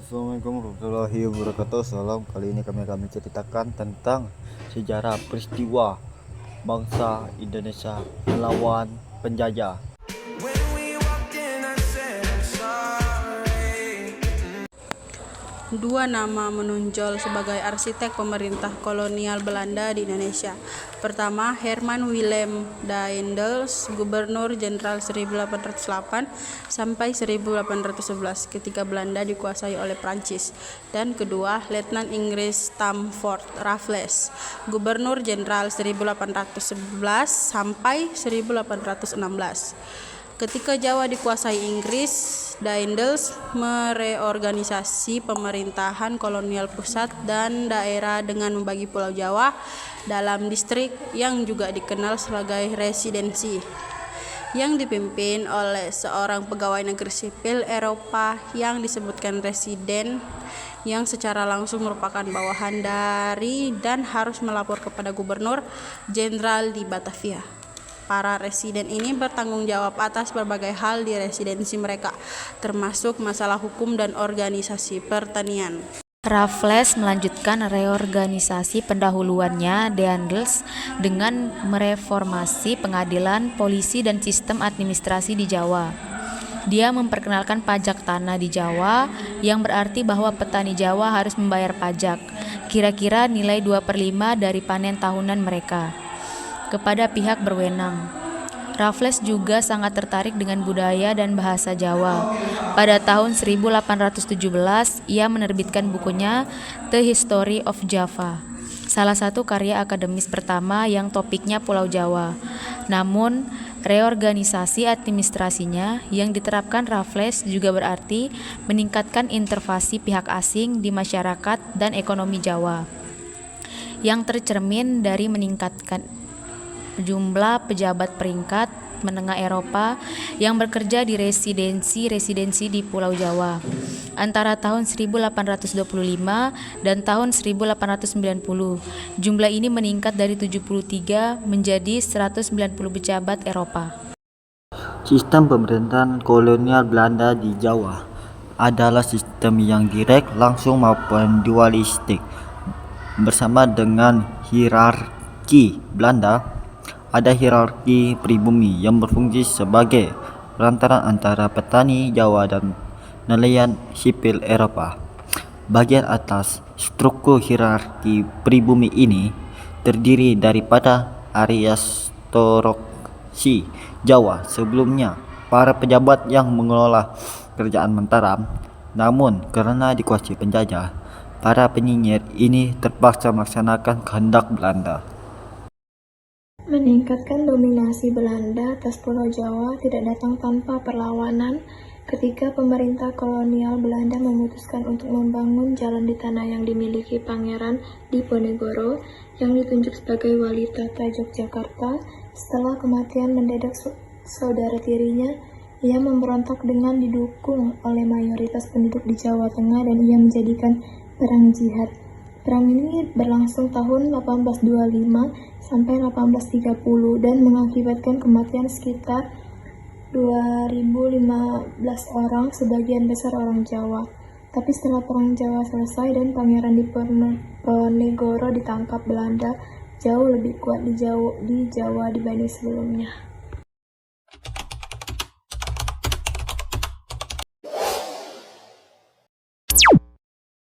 Assalamualaikum warahmatullahi wabarakatuh. Salam. Kali ini kami akan menceritakan tentang sejarah peristiwa bangsa Indonesia melawan penjajah. Dua nama menonjol sebagai arsitek pemerintah kolonial Belanda di Indonesia. Pertama, Herman Willem Daendels, Gubernur Jenderal 1808 sampai 1811 ketika Belanda dikuasai oleh Prancis. Dan kedua, Letnan Inggris Stamford Raffles, Gubernur Jenderal 1811 sampai 1816. Ketika Jawa dikuasai Inggris, Daendels mereorganisasi pemerintahan kolonial pusat dan daerah dengan membagi Pulau Jawa dalam distrik yang juga dikenal sebagai residensi, yang dipimpin oleh seorang pegawai negeri sipil Eropa yang disebutkan residen, yang secara langsung merupakan bawahan dari dan harus melapor kepada gubernur jenderal di Batavia. Para residen ini bertanggung jawab atas berbagai hal di residensi mereka, termasuk masalah hukum dan organisasi pertanian. Raffles melanjutkan reorganisasi pendahuluannya Daendels dengan mereformasi pengadilan, polisi, dan sistem administrasi di Jawa. Dia memperkenalkan pajak tanah di Jawa, yang berarti bahwa petani Jawa harus membayar pajak, kira-kira nilai 2/5 dari panen tahunan mereka, kepada pihak berwenang. Raffles juga sangat tertarik dengan budaya dan bahasa Jawa. Pada tahun 1817, ia menerbitkan bukunya The History of Java, salah satu karya akademis pertama yang topiknya Pulau Jawa. Namun, reorganisasi administrasinya yang diterapkan Raffles juga berarti meningkatkan intervensi pihak asing di masyarakat dan ekonomi Jawa, yang tercermin dari meningkatkan jumlah pejabat peringkat menengah Eropa yang bekerja di residensi-residensi di Pulau Jawa antara tahun 1825 dan tahun 1890. Jumlah ini meningkat dari 73 menjadi 190 pejabat Eropa. Sistem pemerintahan kolonial Belanda di Jawa adalah sistem yang direct, langsung maupun dualistik. Bersama dengan hierarki Belanda, ada hierarki pribumi yang berfungsi sebagai perantara antara petani Jawa dan nelayan sipil Eropa. Bagian atas struktur hierarki pribumi ini terdiri daripada aristokrasi Jawa sebelumnya, para pejabat yang mengelola kerajaan Mataram. Namun karena dikuasai penjajah, para penyinyir ini terpaksa melaksanakan kehendak Belanda. Meningkatkan dominasi Belanda atas Pulau Jawa tidak datang tanpa perlawanan ketika pemerintah kolonial Belanda memutuskan untuk membangun jalan di tanah yang dimiliki Pangeran Diponegoro yang ditunjuk sebagai wali tata Yogyakarta. Setelah kematian mendadak saudara tirinya, ia memberontak dengan didukung oleh mayoritas penduduk di Jawa Tengah dan ia menjadikan perang jihad. Perang ini berlangsung tahun 1825 sampai 1830 dan mengakibatkan kematian sekitar 2015 orang, sebagian besar orang Jawa. Tapi setelah perang Jawa selesai dan Pangeran Diponegoro ditangkap Belanda, jauh lebih kuat di Jawa dibanding sebelumnya.